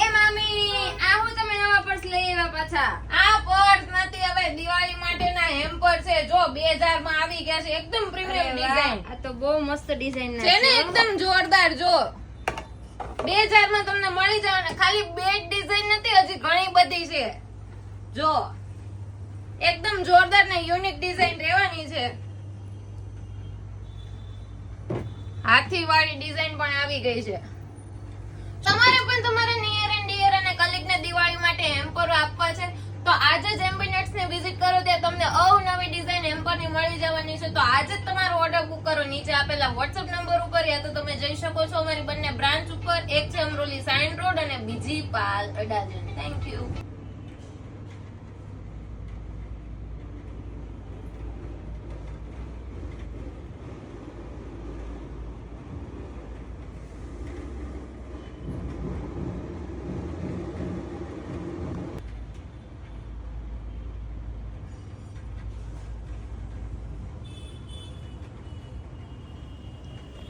એ મામી આવો તમે નવા પર્સ લઈ આવ્યા પાછા. આ પર્સ નથી, હવે દિવાળી માટેના હેમ્પર છે. જો 2000 માં આવી ગયા છે, એકદમ પ્રીમિયમ ડિઝાઇન આ તો બહુ મસ્ત ડિઝાઇન છે ને, એકદમ જોરદાર. જો 2000 માં તમને મળી જાય ને. ખાલી બે ડિઝાઇન નથી, હજી ઘણી બધી છે. જો એકદમ જોરદાર ને યુનિક ડિઝાઇન રહેવાની છે. હાથી વાળી ડિઝાઇન પણ આવી ગઈ છે. તમારે પણ તમારા નિયર એન્ડ ડિયર અને કલીગ ને દિવાળી માટે હેમ્પરો આપવા છે તો આજે જ એમ્બીનેટ્સ ને વિઝિટ કરો. ત્યાં તમને અવનવી ડિઝાઇન હેમ્પર ની મળી જવાની છે. તો આજે જ તમારો ઓર્ડર બુક કરો નીચે આપેલા WhatsApp નંબર ઉપર, યા તો તમે જઈ શકો છો અમારી બંને બ્રાન્ચ ઉપર. એક છે અમરોલી સાઇન રોડ અને બીજી પાલ અડાજણ. Thank you.